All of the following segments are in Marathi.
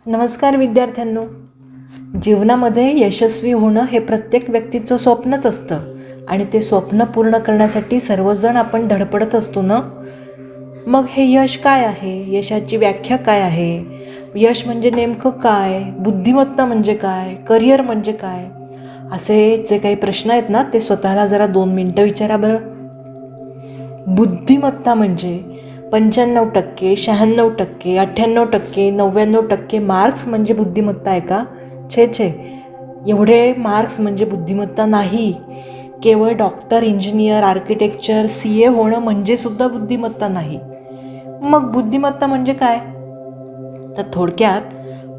नमस्कार विद्यार्थ्यांनो. जीवनामध्ये यशस्वी होणं हे प्रत्येक व्यक्तीचं स्वप्नच असतं आणि ते स्वप्न पूर्ण करण्यासाठी सर्वजण आपण धडपडत असतो ना. मग हे यश काय आहे? यशाची व्याख्या काय आहे? यश म्हणजे नेमकं काय? बुद्धिमत्ता म्हणजे काय? करिअर म्हणजे काय? असे जे काही प्रश्न आहेत ना, ते स्वतःला जरा 2 मिनटं विचारा बरं. बुद्धिमत्ता म्हणजे 95%, 96%, 98%, 99% मार्क्स म्हणजे बुद्धिमत्ता आहे का? छे छे, एवढे मार्क्स म्हणजे बुद्धिमत्ता नाही. केवळ डॉक्टर, इंजिनियर, आर्किटेक्चर, CA होणं म्हणजे सुद्धा बुद्धिमत्ता नाही. मग बुद्धिमत्ता म्हणजे काय? तर थोडक्यात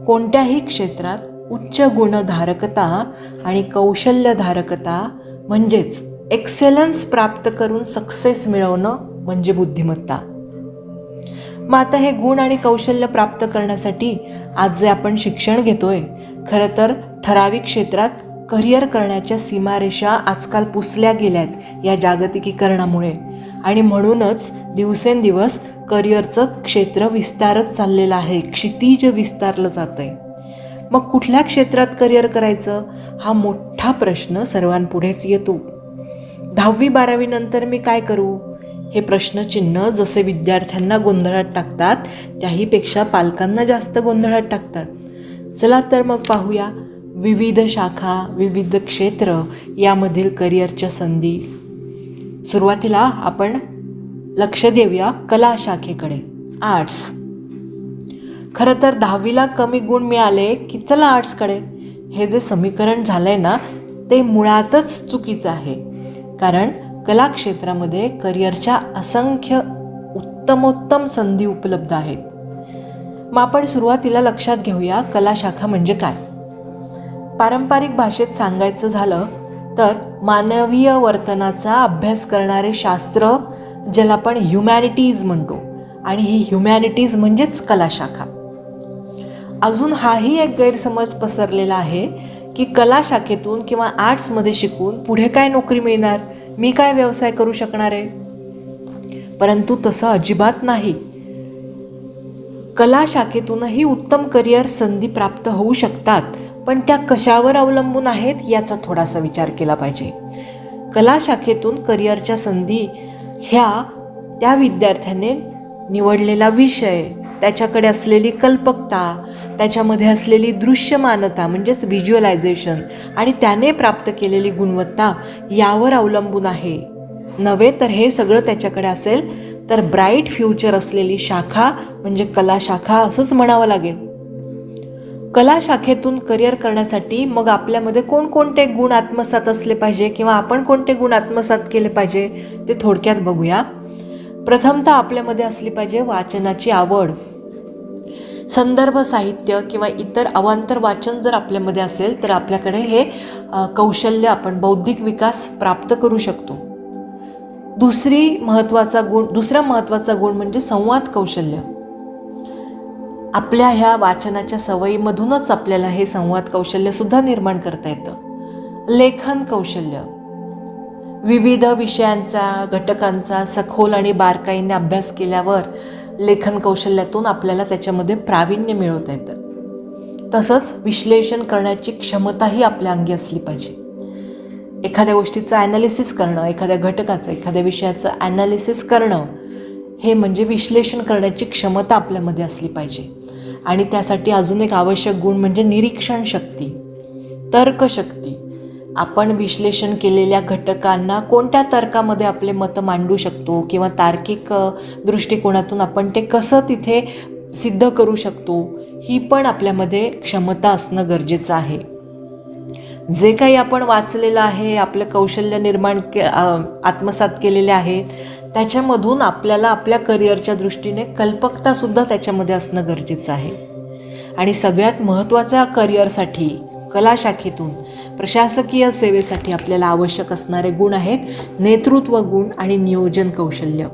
कोणत्याही क्षेत्रात उच्च गुणधारकता आणि कौशल्यधारकता म्हणजेच एक्सेलन्स प्राप्त करून सक्सेस मिळवणं म्हणजे बुद्धिमत्ता. मग आता हे गुण आणि कौशल्य प्राप्त करण्यासाठी आज जे आपण शिक्षण घेतोय, खरं तर ठराविक क्षेत्रात करिअर करण्याच्या सीमारेषा आजकाल पुसल्या गेल्यात या जागतिकीकरणामुळे, आणि म्हणूनच दिवसेंदिवस करिअरचं क्षेत्र विस्तारत चाललेलं आहे, क्षितिज विस्तारलं जात आहे. मग कुठल्या क्षेत्रात करिअर करायचं हा मोठा प्रश्न सर्वांपुढेच येतो. 10वी-12वी नंतर मी काय करू? हे प्रश्नचिन्ह जसे विद्यार्थ्यांना गोंधळात टाकतात, त्याहीपेक्षा पालकांना जास्त गोंधळात टाकतात. चला तर मग पाहूया विविध शाखा, विविध क्षेत्र यामधील करिअरच्या संधी. सुरुवातीला आपण लक्ष देऊया कला शाखेकडे, आर्ट्स. खरं तर 10वीला कमी गुण मिळाले की चला आर्ट्सकडे, हे जे समीकरण झालंय ना, ते मुळातच चुकीचं आहे. कारण कला क्षेत्रामध्ये करिअरच्या असंख्य उत्तमोत्तम संधी उपलब्ध आहेत. मग आपण सुरुवातीला लक्षात घेऊया कला शाखा म्हणजे काय. पारंपरिक भाषेत सांगायचं झालं तर मानवीय वर्तनाचा अभ्यास करणारे शास्त्र, ज्याला आपण ह्युमॅनिटीज म्हणतो, आणि ही ह्युमॅनिटीज म्हणजेच कला शाखा. अजून हाही एक गैरसमज पसरलेला आहे की कला शाखेतून किंवा आर्ट्समध्ये शिकून पुढे काय नोकरी मिळणार, मी काय व्यवसाय करू शकणार आहे. परंतु तसं अजिबात नाही. कला शाखेतूनही उत्तम करिअर संधी प्राप्त होऊ शकतात, पण त्या कशावर अवलंबून आहेत याचा थोडासा विचार केला पाहिजे. कला शाखेतून करिअरच्या संधी ह्या त्या विद्यार्थ्याने निवडलेला विषय, त्याच्याकडे असलेली कल्पकता, त्याच्यामध्ये असलेली दृश्यमानता म्हणजेच व्हिज्युअलायझेशन, आणि त्याने प्राप्त केलेली गुणवत्ता यावर अवलंबून आहे. नव्हे तर हे सगळं त्याच्याकडे असेल तर ब्राईट फ्युचर असलेली शाखा म्हणजे कला शाखा असंच म्हणावं लागेल. कला शाखेतून करिअर करण्यासाठी मग आपल्यामध्ये कोणकोणते गुण आत्मसात असले पाहिजे किंवा आपण कोणते गुण आत्मसात केले पाहिजे ते थोडक्यात बघूया. प्रथमतः आपल्यामध्ये असली पाहिजे वाचनाची आवड. संदर्भ साहित्य किंवा इतर अवांतर वाचन जर आपल्यामध्ये असेल तर आपल्याकडे हे कौशल्य, आपण बौद्धिक विकास प्राप्त करू शकतो. दुसरा महत्त्वाचा गुण म्हणजे संवाद कौशल्य. आपल्या ह्या वाचनाच्या सवयीमधूनच आपल्याला हे संवाद कौशल्य सुद्धा निर्माण करता येतं. लेखन कौशल्य. विविध विषयांचा, घटकांचा सखोल आणि बारकाईने अभ्यास केल्यावर लेखन कौशल्यातून आपल्याला त्याच्यामध्ये प्रावीण्य मिळवता येतं. तसंच विश्लेषण करण्याची क्षमताही आपल्या अंगी असली पाहिजे. एखाद्या गोष्टीचं ॲनालिसिस करणं, एखाद्या घटकाचं, एखाद्या विषयाचं ॲनालिसिस करणं, हे म्हणजे विश्लेषण करण्याची क्षमता आपल्यामध्ये असली पाहिजे. आणि त्यासाठी अजून एक आवश्यक गुण म्हणजे निरीक्षण शक्ती, तर्कशक्ती. आपण विश्लेषण केलेल्या घटकांना कोणत्या तर्कामध्ये आपले मतं मांडू शकतो किंवा तार्किक दृष्टिकोनातून आपण ते कसं तिथे सिद्ध करू शकतो, ही पण आपल्यामध्ये क्षमता असणं गरजेचं आहे. जे काही आपण वाचलेलं आहे, आपलं कौशल्य आत्मसात केलेले आहेत, त्याच्यामधून आपल्याला आपल्या करिअरच्या दृष्टीने कल्पकतासुद्धा त्याच्यामध्ये असणं गरजेचं आहे. आणि सगळ्यात महत्त्वाच्या करिअरसाठी कला शाखेतून प्रशासकीय सेवेसाठी आपल्याला आवश्यक असणारे गुण आहेत नेतृत्व गुण आणि नियोजन कौशल्य.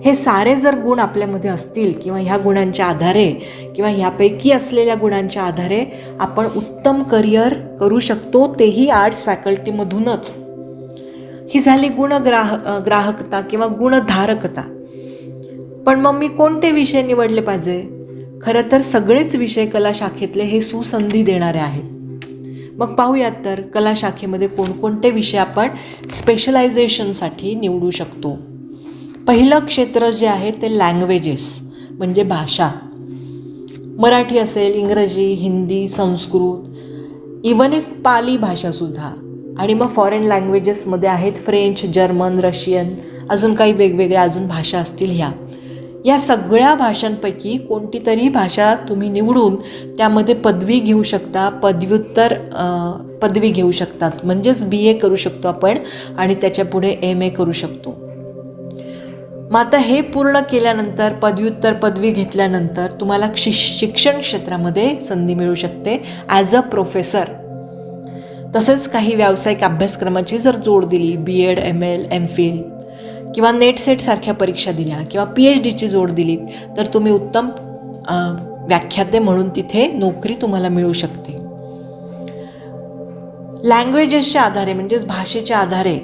हे सारे जर गुण आपल्यामध्ये असतील किंवा ह्या गुणांच्या आधारे किंवा ह्यापैकी असलेल्या गुणांच्या आधारे आपण उत्तम करिअर करू शकतो, तेही आर्ट्स फॅकल्टीमधूनच. ही झाली ग्राहकता किंवा गुणधारकता. पण मग मी कोणते विषय निवडले पाहिजे? खरं तर सगळेच विषय कला शाखेतले हे सुसंधी देणारे आहेत. मग पाहूयात तर कला शाखेमध्ये कोणकोणते विषय आपण स्पेशलायझेशनसाठी निवडू शकतो. पहिलं क्षेत्र जे आहे ते लँग्वेजेस म्हणजे भाषा. मराठी असेल, इंग्रजी, हिंदी, संस्कृत, इवन इफ पाली भाषासुद्धा. आणि मग फॉरेन लँग्वेजेसमध्ये आहेत फ्रेंच, जर्मन, रशियन, अजून काही वेगवेगळ्या अजून भाषा असतील. या सगळ्या भाषांपैकी कोणती तरी भाषा तुम्ही निवडून त्यामध्ये पदवी घेऊ शकता, पदव्युत्तर पदवी घेऊ शकतात. म्हणजेच BA करू शकतो आपण आणि त्याच्या पुढे MA करू शकतो. मग आता हे पूर्ण केल्यानंतर पदव्युत्तर पदवी घेतल्यानंतर तुम्हाला शिक्षण क्षेत्रामध्ये संधी मिळू शकते ॲज अ प्रोफेसर. तसेच काही व्यावसायिक अभ्यासक्रमाची जर जोड दिली, BEd, ML, MPhil किंवा नेट सेट सारख्या परीक्षा दिल्या किंवा PhDची जोड दिली तर तुम्ही उत्तम व्याख्याते म्हणून तिथे नोकरी तुम्हाला मिळू शकते. लँग्वेजेसच्या आधारे म्हणजेच भाषेच्या आधारे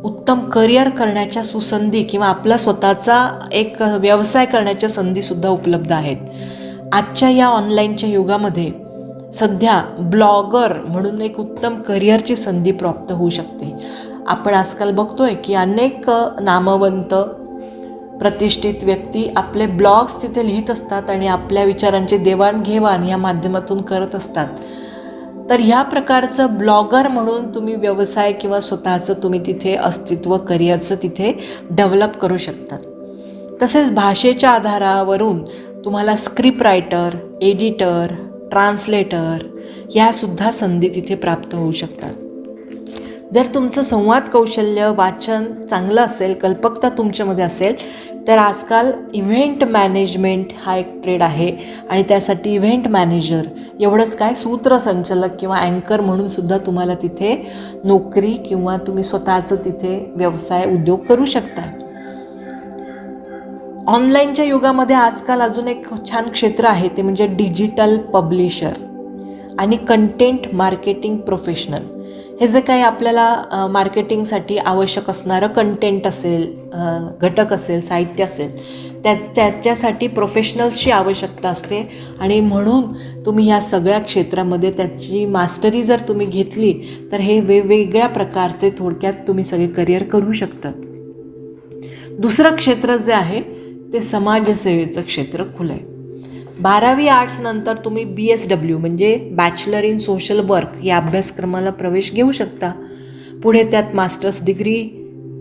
उत्तम करिअर करण्याच्या सुसंधी किंवा आपला स्वतःचा एक व्यवसाय करण्याच्या संधीसुद्धा उपलब्ध आहेत. आजच्या या ऑनलाईनच्या युगामध्ये सध्या ब्लॉगर म्हणून एक उत्तम करिअरची संधी प्राप्त होऊ शकते. आपण आजकाल बघतोय की अनेक नामवंत प्रतिष्ठित व्यक्ती आपले ब्लॉग्स तिथे लिहित असतात आणि आपल्या विचारांची देवाणघेवाण या माध्यमातून करत असतात. तर ह्या प्रकारचं ब्लॉगर म्हणून तुम्ही व्यवसाय किंवा स्वतःचं तुम्ही तिथे अस्तित्व करिअरचं तिथे डेव्हलप करू शकतात. तसेच भाषेच्या आधारावरून तुम्हाला स्क्रिप्ट रायटर, एडिटर, ट्रान्सलेटर ह्यासुद्धा संधी तिथे प्राप्त होऊ शकतात. जर तुमचं संवाद कौशल्य, वाचन चांगलं असेल, कल्पकता तुमच्यामध्ये असेल तर आजकाल इव्हेंट मॅनेजमेंट हा एक ट्रेड आहे आणि त्यासाठी इव्हेंट मॅनेजर एवढंच काय सूत्रसंचालक किंवा अँकर म्हणून सुद्धा तुम्हाला तिथे नोकरी किंवा तुम्ही स्वतःचं तिथे व्यवसाय उद्योग करू शकता. ऑनलाईनच्या युगामध्ये आजकाल अजून एक छान क्षेत्र आहे ते म्हणजे डिजिटल पब्लिशर आणि कंटेंट मार्केटिंग प्रोफेशनल. हे जे काही आपल्याला मार्केटिंगसाठी आवश्यक असणारं कंटेंट असेल, घटक असेल, साहित्य असेल त्याच्यासाठी प्रोफेशनल्सची आवश्यकता असते आणि म्हणून तुम्ही ह्या सगळ्या क्षेत्रामध्ये त्याची मास्टरी जर तुम्ही घेतली तर हे वेगवेगळ्या प्रकारचे थोडक्यात तुम्ही सगळे करिअर करू शकतात. दुसरं क्षेत्र जे आहे ते समाजसेवेचं क्षेत्र खुलं आहे. 12वी आर्ट्स नंतर तुम्ही BSW म्हणजे बॅचलर इन सोशल वर्क या अभ्यासक्रमाला प्रवेश घेऊ शकता. पुढे त्यात मास्टर्स डिग्री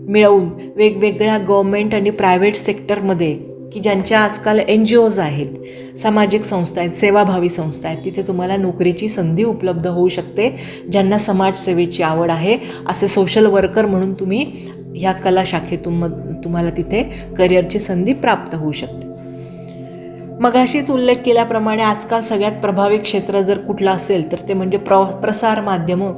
मिळवून वेगवेगळ्या गव्हर्मेंट आणि प्रायव्हेट सेक्टरमध्ये की ज्यांच्या आजकाल NGOज आहेत, सामाजिक संस्था आहेत, सेवाभावी संस्था आहेत, तिथे तुम्हाला नोकरीची संधी उपलब्ध होऊ शकते. ज्यांना समाजसेवेची आवड आहे असे सोशल वर्कर म्हणून तुम्ही ह्या कला शाखेतून तुम्हाला तिथे करिअरची संधी प्राप्त होऊ शकते. मगाशीच उल्लेख केल्याप्रमाणे आजकाल सगळ्यात प्रभावी क्षेत्र जर कुठलं असेल तर ते म्हणजे प्रसार माध्यमं.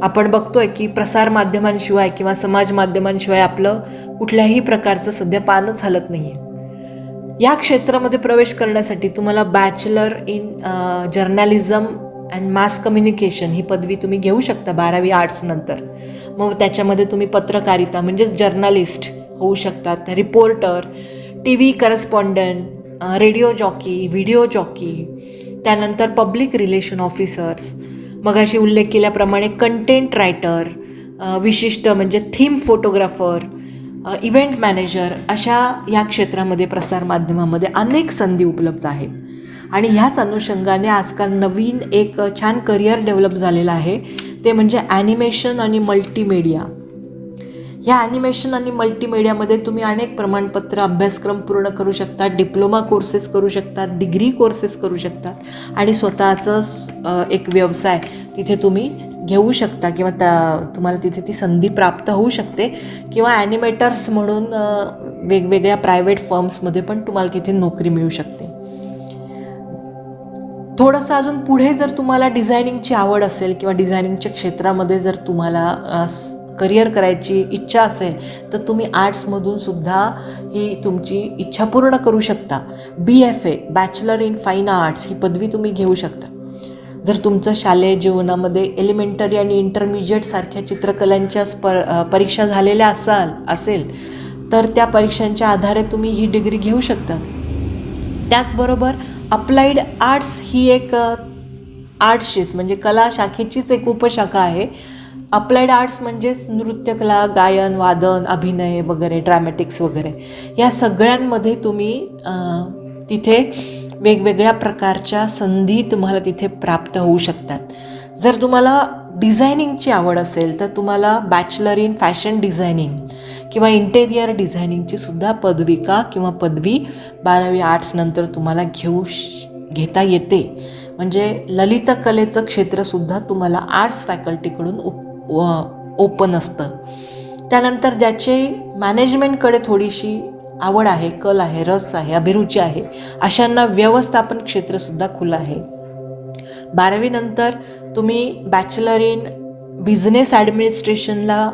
आपण बघतोय की प्रसार माध्यमांशिवाय किंवा समाज माध्यमांशिवाय आपलं कुठल्याही प्रकारचं सध्या पानच हलत नाही आहे. या क्षेत्रामध्ये प्रवेश करण्यासाठी तुम्हाला bachelor in journalism and mass communication ही पदवी तुम्ही घेऊ शकता 12वी आर्ट्स नंतर. मग त्याच्यामध्ये तुम्ही पत्रकारिता म्हणजेच जर्नलिस्ट होऊ शकतात, reporter, TV correspondent, radio jockey, video jockey, त्यानंतर पब्लिक रिलेशन ऑफिसर्स, मगाशी उल्लेख केल्याप्रमाणे कंटेंट रायटर, विशिष्ट म्हणजे थीम फोटोग्राफर, इव्हेंट मॅनेजर, अशा या क्षेत्रामध्ये प्रसार माध्यमामध्ये अनेक संधी उपलब्ध आहेत. आणि ह्याच अनुषंगाने आजकाल नवीन एक छान करिअर डेव्हलप झालेलं आहे ते म्हणजे ॲनिमेशन आणि मल्टीमीडिया. ह्या ॲनिमेशन आणि मल्टीमीडियामध्ये तुम्ही अनेक प्रमाणपत्र, अभ्यासक्रम पूर्ण करू शकता, डिप्लोमा कोर्सेस करू शकतात, डिग्री कोर्सेस करू शकतात आणि स्वतःचं एक व्यवसाय तिथे तुम्ही घेऊ शकता किंवा तुम्हाला तिथे ती संधी प्राप्त होऊ शकते. किंवा ॲनिमेटर्स म्हणून वेगवेगळ्या प्रायव्हेट फर्म्समध्ये पण तुम्हाला तिथे नोकरी मिळू शकते. थोडंसं अजून पुढे जर तुम्हाला डिझायनिंगची आवड असेल किंवा डिझायनिंगच्या क्षेत्रामध्ये जर तुम्हाला करिअर करायची इच्छा असेल तर तुम्ही आर्ट्समधून सुद्धा ही तुमची इच्छा पूर्ण करू शकता. BFA bachelor in fine arts ही पदवी तुम्ही घेऊ शकता. जर तुमचं शालेय जीवनामध्ये एलिमेंटरी आणि इंटरमिजिएट सारख्या चित्रकलांच्या परीक्षा झालेल्या असेल तर त्या परीक्षांच्या आधारे तुम्ही ही डिग्री घेऊ शकता. त्याचबरोबर अप्लाइड आर्ट्स ही एक आर्ट्सचीच म्हणजे कला शाखेचीच एक उपशाखा आहे. अप्लाइड आर्ट्स म्हणजेच नृत्यकला, गायन, वादन, अभिनय वगैरे, ड्रॅमॅटिक्स वगैरे या सगळ्यांमध्ये तुम्ही तिथे वेगवेगळ्या प्रकारच्या संधी तुम्हाला तिथे प्राप्त होऊ शकतात. जर तुम्हाला डिझायनिंगची आवड असेल तर तुम्हाला बॅचलर इन फॅशन डिझायनिंग किंवा इंटेरियर डिझायनिंगची सुद्धा पदविका किंवा पदवी 12वी आर्ट्स नंतर तुम्हाला घेता येते. म्हणजे ललितकलेचं क्षेत्रसुद्धा तुम्हाला आर्ट्स फॅकल्टीकडून ओपन असतं. त्यानंतर ज्याचे मॅनेजमेंटकडे थोडीशी आवड आहे, कल आहे, रस आहे, अभिरुची आहे, अशांना व्यवस्थापन क्षेत्रसुद्धा खुलं आहे. 12वी नंतर तुम्ही बॅचलर इन बिझनेस ॲडमिनिस्ट्रेशनला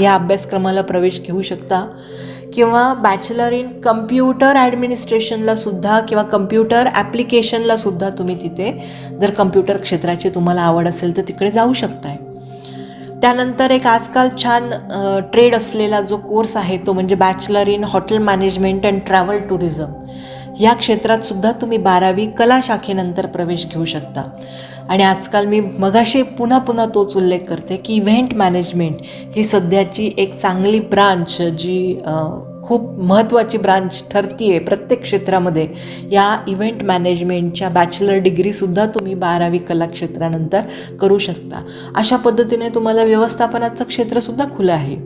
या अभ्यासक्रमाला प्रवेश घेऊ शकता किंवा बॅचलर इन कम्प्युटर ॲडमिनिस्ट्रेशनला सुद्धा किंवा कम्प्युटर ॲप्लिकेशनला सुद्धा तुम्ही तिथे जर कम्प्युटर क्षेत्राची तुम्हाला आवड असेल तर तिकडे जाऊ शकताय. त्यानंतर एक आजकाल छान ट्रेड असलेला जो कोर्स आहे तो म्हणजे bachelor in hotel management and travel tourism. या क्षेत्रात सुद्धा तुम्ही 12वी कला शाखेनंतर प्रवेश घेऊ शकता. आणि आजकाल मी मगाशी पुन्हा तोच उल्लेख करते की इव्हेंट मॅनेजमेंट ही सध्याची एक चांगली ब्रांच जी खूप महत्त्वाची ब्रांच ठरती आहे प्रत्येक क्षेत्रामध्ये. या इव्हेंट मॅनेजमेंटच्या बॅचलर डिग्रीसुद्धा तुम्ही 12वी कला क्षेत्रानंतर करू शकता. अशा पद्धतीने तुम्हाला व्यवस्थापनाचं क्षेत्रसुद्धा खुलं आहे.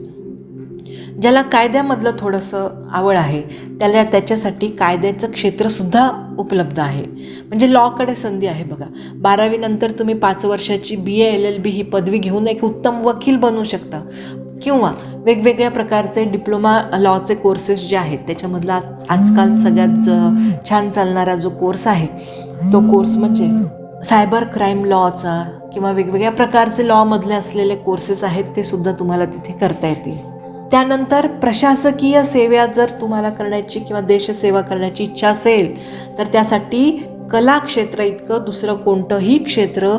ज्याला कायद्यामधलं थोडंसं आवड आहे त्याच्यासाठी कायद्याचं क्षेत्रसुद्धा उपलब्ध आहे. म्हणजे लॉकडे संधी आहे बघा. 12वी नंतर तुम्ही 5 वर्षाची BA LLB ही पदवी घेऊन एक उत्तम वकील बनू शकता किंवा वेगवेगळ्या प्रकारचे डिप्लोमा लॉचे कोर्सेस जे आहेत त्याच्यामधला आजकाल सगळ्यात छान चालणारा जो कोर्स आहे तो कोर्स म्हणजे सायबर क्राईम लॉचा किंवा वेगवेगळ्या प्रकारचे लॉमधले असलेले कोर्सेस आहेत ते सुद्धा तुम्हाला तिथे करता येतील. त्यानंतर प्रशासकीय सेवा जर तुम्हाला करण्याची किंवा देशसेवा करण्याची इच्छा असेल तर त्यासाठी कला क्षेत्र इतकं दुसरं कोणतंही क्षेत्र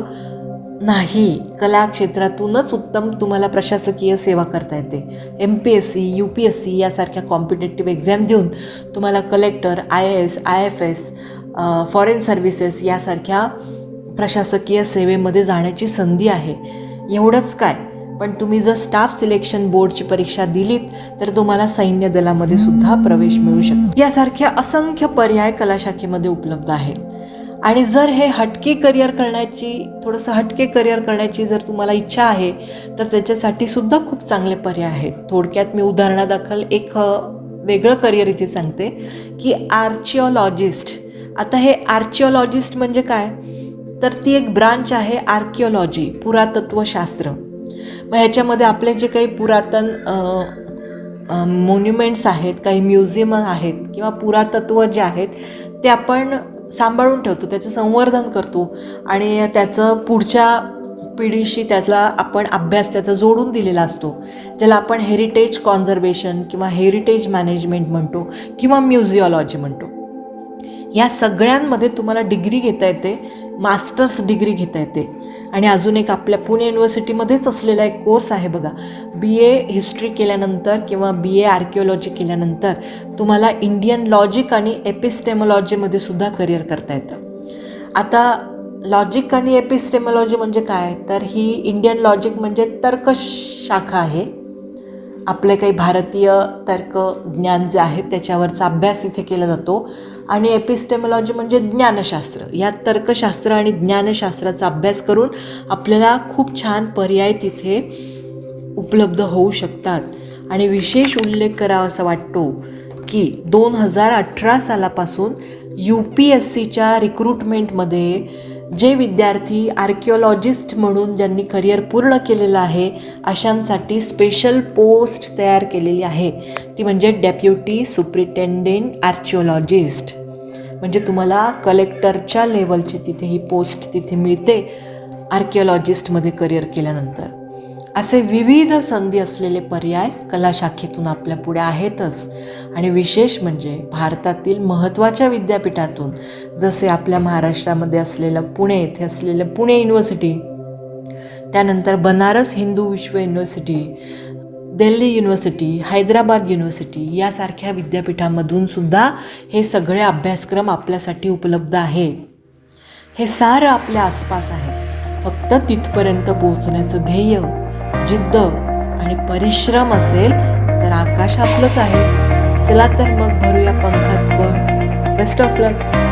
नाही. कला क्षेत्रातूनच उत्तम तुम्हाला प्रशासकीय सेवा करता येते. MPSC UPSC यासारख्या कॉम्पिटेटिव्ह एक्झाम देऊन तुम्हाला collector, IAS IFS, foreign services यासारख्या प्रशासकीय सेवेमध्ये जाण्याची संधी आहे. एवढंच काय, पण तुम्ही जर स्टाफ सिलेक्शन बोर्डची परीक्षा दिलीत तर तुम्हाला सैन्य दलामध्ये सुद्धा प्रवेश मिळू शकतो. यासारख्या असंख्य पर्याय कला शाखेमध्ये उपलब्ध आहेत. आणि जर हे थोडंसं हटके करिअर करण्याची जर तुम्हाला इच्छा आहे तर त्याच्यासाठी सुद्धा खूप चांगले पर्याय आहेत. थोडक्यात मी उदाहरणादाखल एक वेगळं करिअर इथे सांगते की आर्चिओलॉजिस्ट. आता हे आर्चिओलॉजिस्ट म्हणजे काय तर ती एक ब्रांच आहे आर्किओलॉजी, पुरातत्वशास्त्र. मग ह्याच्यामध्ये आपले जे काही पुरातन मॉन्युमेंट्स आहेत, काही म्युझियम आहेत किंवा पुरातत्व जे आहेत ते आपण सांभाळून ठेवतो, त्याचं संवर्धन करतो आणि त्याचं पुढच्या पिढीशी त्याचा आपण अभ्यास त्याचा जोडून दिलेला असतो, ज्याला आपण हेरिटेज कॉन्झर्वेशन किंवा हेरिटेज मॅनेजमेंट म्हणतो किंवा म्युझिओलॉजी म्हणतो. या सगळ्यांमध्ये तुम्हाला डिग्री घेता येते, मास्टर्स डिग्री घेता येते. आणि अजून एक आपल्या पुणे युनिव्हर्सिटीमध्येच असलेला एक कोर्स आहे बघा, BA हिस्ट्री केल्यानंतर किंवा BA आर्किओलॉजी केल्यानंतर तुम्हाला इंडियन लॉजिक आणि एपिस्टेमॉलॉजीमध्ये सुद्धा करिअर करता येतं. आता लॉजिक आणि एपिस्टेमॉलॉजी म्हणजे काय तर ही इंडियन लॉजिक म्हणजे तर्कशाखा आहे. आपले काही भारतीय तर्क ज्ञान जे आहे त्याच्यावरचा अभ्यास इथे केला जातो. आणि एपिस्टेमॉलॉजी म्हणजे ज्ञानशास्त्र. या तर्कशास्त्र आणि ज्ञानशास्त्राचा अभ्यास करून आपल्याला खूप छान पर्याय तिथे उपलब्ध होऊ शकतात. आणि विशेष उल्लेख करावा असा वाटतो की 2018 सालापासून UPSCच्या रिक्रुटमेंटमध्ये जे विद्यार्थी आर्किओलॉजिस्ट म्हणून ज्यांनी करिअर पूर्ण केलेलं आहे अशांसाठी स्पेशल पोस्ट तयार केलेली आहे. ती म्हणजे डेप्युटी सुप्रिटेंडेंट आर्किओलॉजिस्ट. म्हणजे तुम्हाला कलेक्टरच्या लेवलची तिथे ही पोस्ट तिथे मिळते आर्किओलॉजिस्टमध्ये करिअर केल्यानंतर. असे विविध संधी असलेले पर्याय कला शाखेतून आपल्या पुढे आहेतच. आणि विशेष म्हणजे भारतातील महत्त्वाच्या विद्यापीठातून जसे आपल्या महाराष्ट्रामध्ये असलेलं पुणे येथे असलेलं पुणे युनिव्हर्सिटी, त्यानंतर बनारस हिंदू विश्व university, Delhi university, Hyderabad university यासारख्या विद्यापीठामधून सुद्धा हे सगळे अभ्यासक्रम आपल्यासाठी उपलब्ध आहेत. हे सारं आपल्या आसपास आहे. फक्त तिथपर्यंत पोहोचण्याचं ध्येय, जिद्द आणि परिश्रम असेल तर आकाश आपलंच आहे. चला तर मग भरूया पंखात बळ. Best of luck.